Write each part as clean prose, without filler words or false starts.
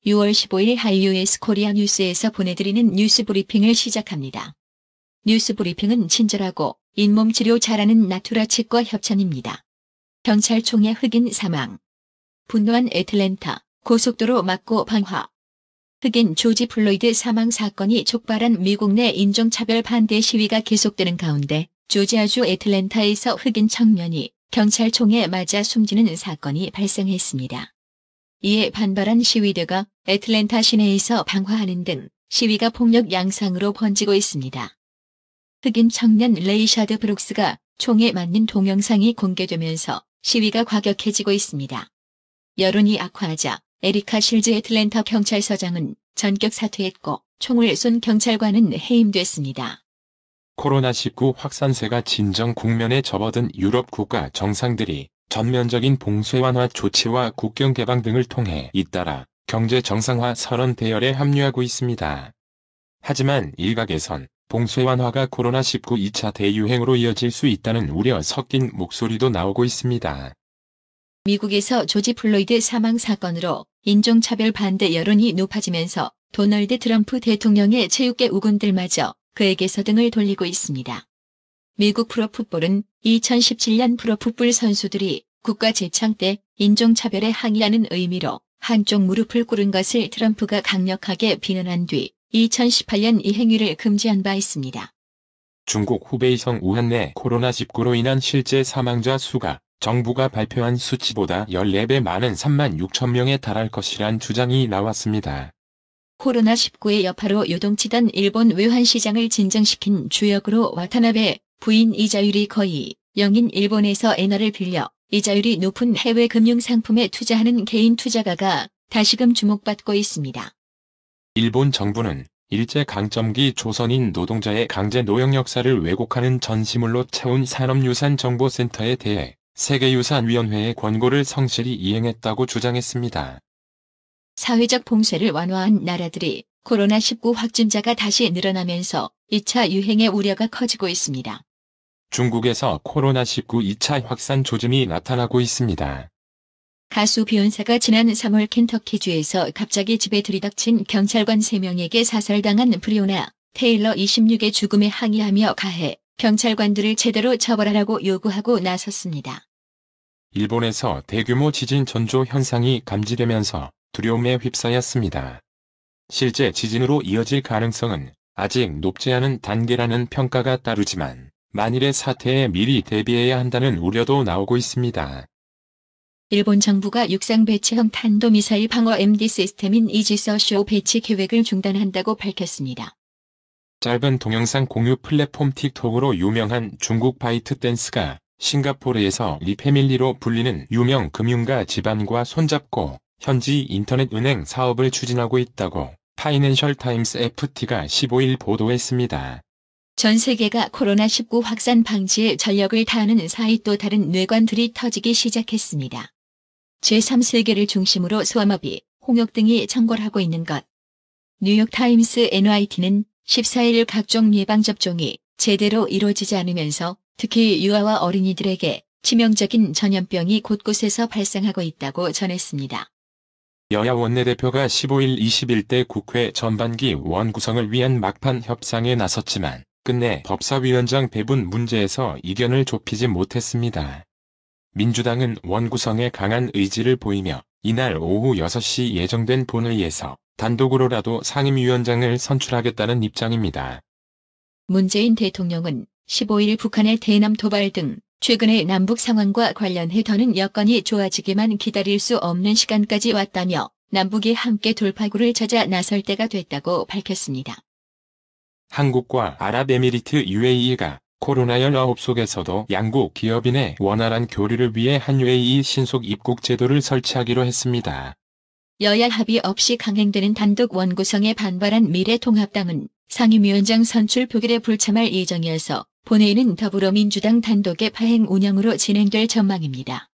6월 15일 하이유에스 코리아 뉴스에서 보내드리는 뉴스 브리핑을 시작합니다. 뉴스 브리핑은 친절하고 잇몸 치료 잘하는 나투라 치과 협찬입니다. 경찰총의 흑인 사망. 분노한 애틀랜타, 고속도로 막고 방화. 흑인 조지 플로이드 사망 사건이 촉발한 미국 내 인종차별 반대 시위가 계속되는 가운데 조지아주 애틀랜타에서 흑인 청년이 경찰총에 맞아 숨지는 사건이 발생했습니다. 이에 반발한 시위대가 애틀랜타 시내에서 방화하는 등 시위가 폭력 양상으로 번지고 있습니다. 흑인 청년 레이샤드 브룩스가 총에 맞는 동영상이 공개되면서 시위가 과격해지고 있습니다. 여론이 악화하자 에리카 실즈 애틀랜타 경찰서장은 전격 사퇴했고 총을 쏜 경찰관은 해임됐습니다. 코로나19 확산세가 진정 국면에 접어든 유럽 국가 정상들이 전면적인 봉쇄 완화 조치와 국경 개방 등을 통해 잇따라 경제 정상화 선언 대열에 합류하고 있습니다. 하지만 일각에선 봉쇄 완화가 코로나19 2차 대유행으로 이어질 수 있다는 우려 섞인 목소리도 나오고 있습니다. 미국에서 조지 플로이드 사망 사건으로 인종차별 반대 여론이 높아지면서 도널드 트럼프 대통령의 체육계 우군들마저 그에게서 등을 돌리고 있습니다. 미국 프로풋볼은 2017년 프로풋볼 선수들이 국가 재창 때 인종차별에 항의하는 의미로 한쪽 무릎을 꿇은 것을 트럼프가 강력하게 비난한 뒤 2018년 이 행위를 금지한 바 있습니다. 중국 후베이성 우한 내 코로나19로 인한 실제 사망자 수가 정부가 발표한 수치보다 14배 많은 3만 6천 명에 달할 것이란 주장이 나왔습니다. 코로나19의 여파로 요동치던 일본 외환시장을 진정시킨 주역으로 와타나베 부인 이자율이 거의 0인 일본에서 엔화를 빌려 이자율이 높은 해외 금융상품에 투자하는 개인 투자가가 다시금 주목받고 있습니다. 일본 정부는 일제강점기 조선인 노동자의 강제 노역 역사를 왜곡하는 전시물로 채운 산업유산정보센터에 대해 세계유산위원회의 권고를 성실히 이행했다고 주장했습니다. 사회적 봉쇄를 완화한 나라들이 코로나19 확진자가 다시 늘어나면서 2차 유행의 우려가 커지고 있습니다. 중국에서 코로나19 2차 확산 조짐이 나타나고 있습니다. 가수 비욘세가 지난 3월 켄터키주에서 갑자기 집에 들이닥친 경찰관 3명에게 사살당한 브리오나 테일러 26의 죽음에 항의하며 가해 경찰관들을 제대로 처벌하라고 요구하고 나섰습니다. 일본에서 대규모 지진 전조 현상이 감지되면서 두려움에 휩싸였습니다. 실제 지진으로 이어질 가능성은 아직 높지 않은 단계라는 평가가 따르지만 만일의 사태에 미리 대비해야 한다는 우려도 나오고 있습니다. 일본 정부가 육상 배치형 탄도미사일 방어 MD 시스템인 이지서쇼 배치 계획을 중단한다고 밝혔습니다. 짧은 동영상 공유 플랫폼 틱톡으로 유명한 중국 바이트댄스가 싱가포르에서 리패밀리로 불리는 유명 금융가 집안과 손잡고 현지 인터넷 은행 사업을 추진하고 있다고 파이낸셜 타임스 FT가 15일 보도했습니다. 전 세계가 코로나19 확산 방지에 전력을 다하는 사이 또 다른 뇌관들이 터지기 시작했습니다. 제3세계를 중심으로 소아마비, 홍역 등이 창궐하고 있는 것. 뉴욕타임스 NYT는 14일 각종 예방접종이 제대로 이루어지지 않으면서 특히 유아와 어린이들에게 치명적인 전염병이 곳곳에서 발생하고 있다고 전했습니다. 여야 원내대표가 15일 21대 국회 전반기 원구성을 위한 막판 협상에 나섰지만 끝내 법사위원장 배분 문제에서 이견을 좁히지 못했습니다. 민주당은 원구성에 강한 의지를 보이며 이날 오후 6시 예정된 본회의에서 단독으로라도 상임위원장을 선출하겠다는 입장입니다. 문재인 대통령은 15일 북한의 대남 도발 등 최근의 남북 상황과 관련해 더는 여건이 좋아지기만 기다릴 수 없는 시간까지 왔다며 남북이 함께 돌파구를 찾아 나설 때가 됐다고 밝혔습니다. 한국과 아랍에미리트 UAE가 코로나19 속에서도 양국 기업인의 원활한 교류를 위해 한 UAE 신속 입국 제도를 설치하기로 했습니다. 여야 합의 없이 강행되는 단독 원구성에 반발한 미래통합당은 상임위원장 선출 표결에 불참할 예정이어서 본회의는 더불어민주당 단독의 파행 운영으로 진행될 전망입니다.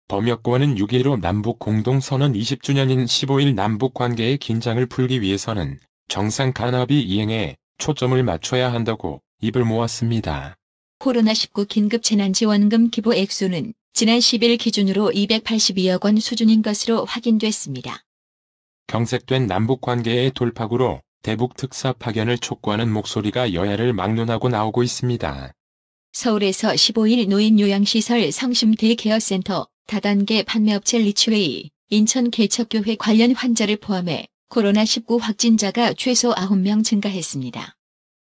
범여권은 6.15 남북 공동선언 20주년인 15일 남북 관계의 긴장을 풀기 위해서는 정상 간합의 이행에 초점을 맞춰야 한다고 입을 모았습니다. 코로나19 긴급재난지원금 기부 액수는 지난 10일 기준으로 282억 원 수준인 것으로 확인됐습니다. 경색된 남북관계의 돌파구로 대북 특사 파견을 촉구하는 목소리가 여야를 막론하고 나오고 있습니다. 서울에서 15일 노인요양시설 성심대 케어센터 다단계 판매업체 리치웨이, 인천 개척교회 관련 환자를 포함해 코로나19 확진자가 최소 9명 증가했습니다.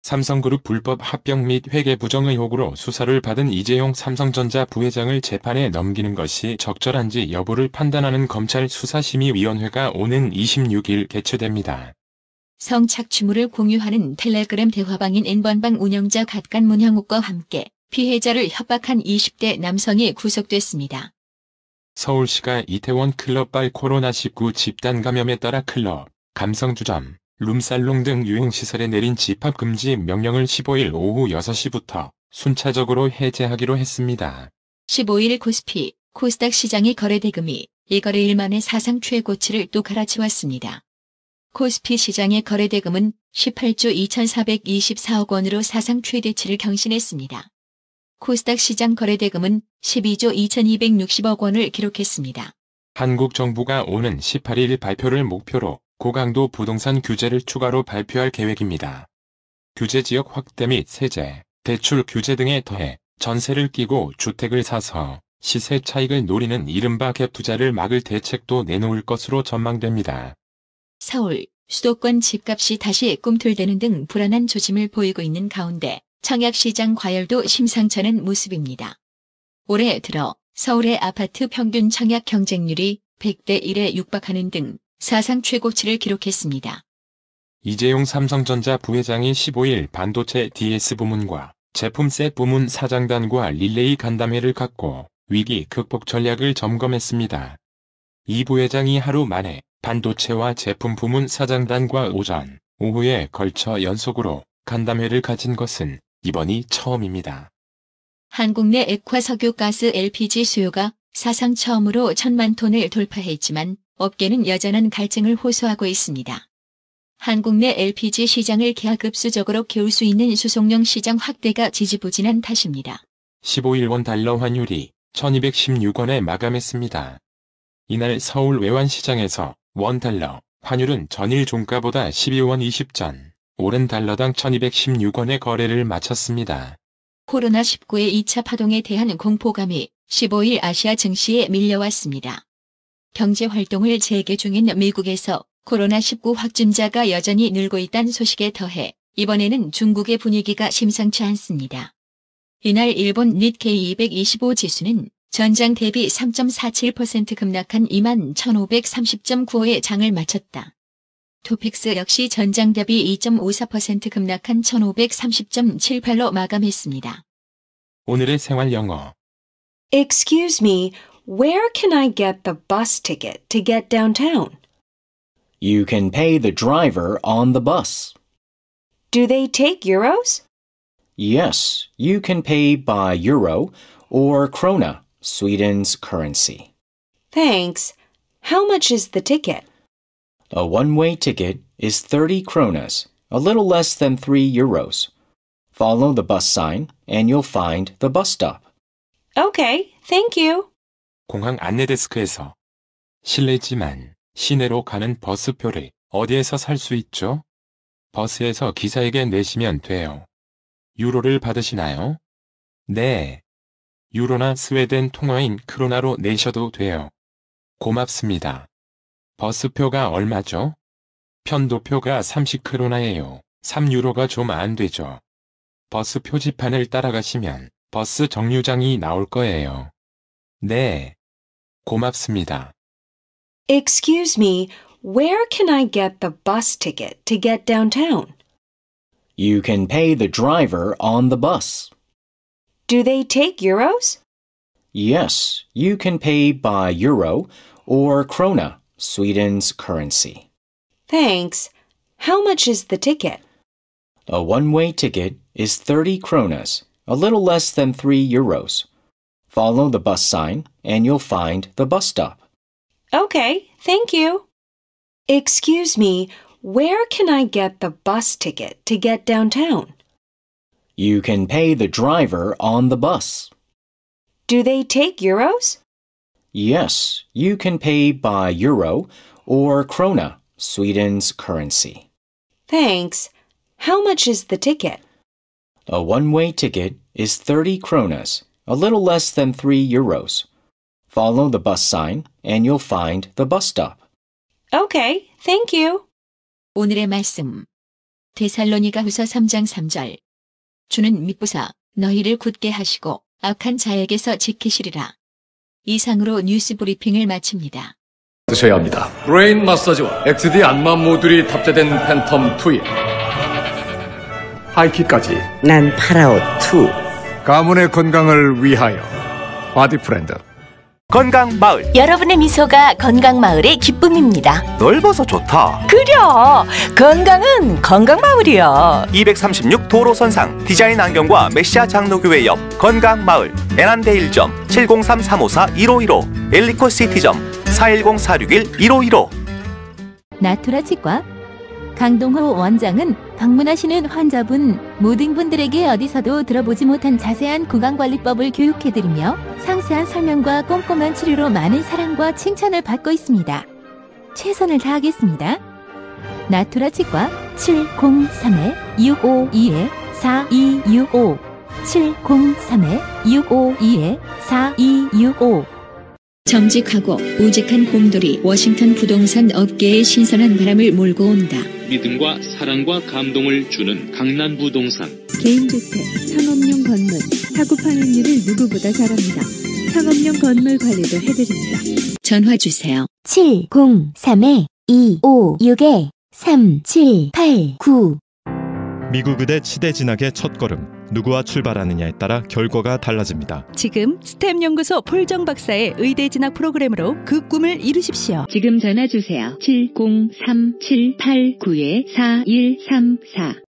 삼성그룹 불법 합병 및 회계 부정 의혹으로 수사를 받은 이재용 삼성전자 부회장을 재판에 넘기는 것이 적절한지 여부를 판단하는 검찰 수사심의위원회가 오는 26일 개최됩니다. 성착취물을 공유하는 텔레그램 대화방인 N번방 운영자 갓간 문형욱과 함께 피해자를 협박한 20대 남성이 구속됐습니다. 서울시가 이태원 클럽발 코로나19 집단 감염에 따라 클럽, 감성주점, 룸살롱 등 유흥시설에 내린 집합금지 명령을 15일 오후 6시부터 순차적으로 해제하기로 했습니다. 15일 코스피, 코스닥 시장의 거래 대금이 일거래일 만에 사상 최고치를 또 갈아치웠습니다. 코스피 시장의 거래 대금은 18조 2,424억 원으로 사상 최대치를 경신했습니다. 코스닥 시장 거래 대금은 12조 2,260억 원을 기록했습니다. 한국 정부가 오는 18일 발표를 목표로 고강도 부동산 규제를 추가로 발표할 계획입니다. 규제 지역 확대 및 세제, 대출 규제 등에 더해 전세를 끼고 주택을 사서 시세 차익을 노리는 이른바 갭 투자를 막을 대책도 내놓을 것으로 전망됩니다. 서울, 수도권 집값이 다시 꿈틀대는 등 불안한 조짐을 보이고 있는 가운데 청약시장 과열도 심상찮은 모습입니다. 올해 들어 서울의 아파트 평균 청약 경쟁률이 100대 1에 육박하는 등 사상 최고치를 기록했습니다. 이재용 삼성전자 부회장이 15일 반도체 DS 부문과 제품셋 부문 사장단과 릴레이 간담회를 갖고 위기 극복 전략을 점검했습니다. 이 부회장이 하루 만에 반도체와 제품 부문 사장단과 오전, 오후에 걸쳐 연속으로 간담회를 가진 것은 이번이 처음입니다. 한국 내 액화석유 가스 LPG 수요가 사상 처음으로 1,000만 톤을 돌파했지만 업계는 여전한 갈증을 호소하고 있습니다. 한국 내 LPG 시장을 기하급수적으로 키울 수 있는 수송용 시장 확대가 지지부진한 탓입니다. 15일 원달러 환율이 1216원에 마감했습니다. 이날 서울 외환시장에서 원달러 환율은 전일 종가보다 12원 20전, 오른 달러당 1216원의 거래를 마쳤습니다. 코로나19의 2차 파동에 대한 공포감이 15일 아시아 증시에 밀려왔습니다. 경제활동을 재개 중인 미국에서 코로나19 확진자가 여전히 늘고 있다는 소식에 더해 이번에는 중국의 분위기가 심상치 않습니다. 이날 일본 니케이 225 지수는 전장 대비 3.47% 급락한 21,530.95에 장을 마쳤다. 토픽스 역시 전장 대비 2.54% 급락한 1,530.78로 마감했습니다. 오늘의 생활 영어. Excuse me, where can I get the bus ticket to get downtown? You can pay the driver on the bus. Do they take euros? Yes, you can pay by euro or krona, Sweden's currency. Thanks. How much is the ticket? A one-way ticket is 30 kronas, a little less than 3 euros. Follow the bus sign and you'll find the bus stop. Okay, thank you. 공항 안내데스크에서 실례지만 시내로 가는 버스표를 어디에서 살 수 있죠? 버스에서 기사에게 내시면 돼요. 유로를 받으시나요? 네. 유로나 스웨덴 통화인 크로나로 내셔도 돼요. 고맙습니다. 버스표가 얼마죠? 편도표가 30크로나예요. 3유로가 좀 안 되죠. 버스 표지판을 따라가시면 버스 정류장이 나올 거예요. 네. 고맙습니다. Excuse me, where can I get the bus ticket to get downtown? You can pay the driver on the bus. Do they take euros? Yes, you can pay by euro or krona, Sweden's currency. Thanks. How much is the ticket? A one-way ticket is 30 kronas, a little less than 3 euros. Follow the bus sign and you'll find the bus stop. Okay, thank you. Excuse me, where can I get the bus ticket to get downtown? You can pay the driver on the bus. Do they take euros? Yes, you can pay by euro or krona, Sweden's currency. Thanks. How much is the ticket? A one-way ticket is 30 kronas, a little less than 3 euros. Follow the bus sign and you'll find the bus stop. Okay, thank you. 오늘의 말씀. 데살로니가후서 3장 3절. 주는 미쁘사 너희를 굳게 하시고 악한 자에게서 지키시리라. 이상으로 뉴스 브리핑을 마칩니다. 드셔야 합니다. 브레인 마사지와 XD 안마 모듈이 탑재된 팬텀 2에 하이킥까지 난 파라오 2. 가문의 건강을 위하여 바디 프렌드. 건강마을. 여러분의 미소가 건강마을의 기쁨입니다. 넓어서 좋다. 그려! 건강은 건강마을이야. 236 도로선상 디자인 안경과 메시아 장로교회 옆 건강마을. 에난데 1점 703-354-1515 엘리코 시티점 410-461-1515. 나투라 치과 강동호 원장은 방문하시는 환자분 모든 분들에게 어디서도 들어보지 못한 자세한 구강관리법을 교육해드리며 상세한 설명과 꼼꼼한 치료로 많은 사랑과 칭찬을 받고 있습니다. 최선을 다하겠습니다. 나투라 치과 703-652-4265 703-652-4265 정직하고 우직한 곰돌이 워싱턴 부동산 업계에 신선한 바람을 몰고 온다. 믿음과 사랑과 감동을 주는 강남 부동산. 개인주택, 상업용 건물, 사고 판매율을 누구보다 잘합니다. 상업용 건물 관리도 해드립니다. 전화 주세요. 703-256-3789 미국 의대 치대 진학의 첫걸음. 누구와 출발하느냐에 따라 결과가 달라집니다. 지금 스템 연구소 폴정 박사의 의대 진학 프로그램으로 그 꿈을 이루십시오. 지금 전화 주세요. 703-789-4134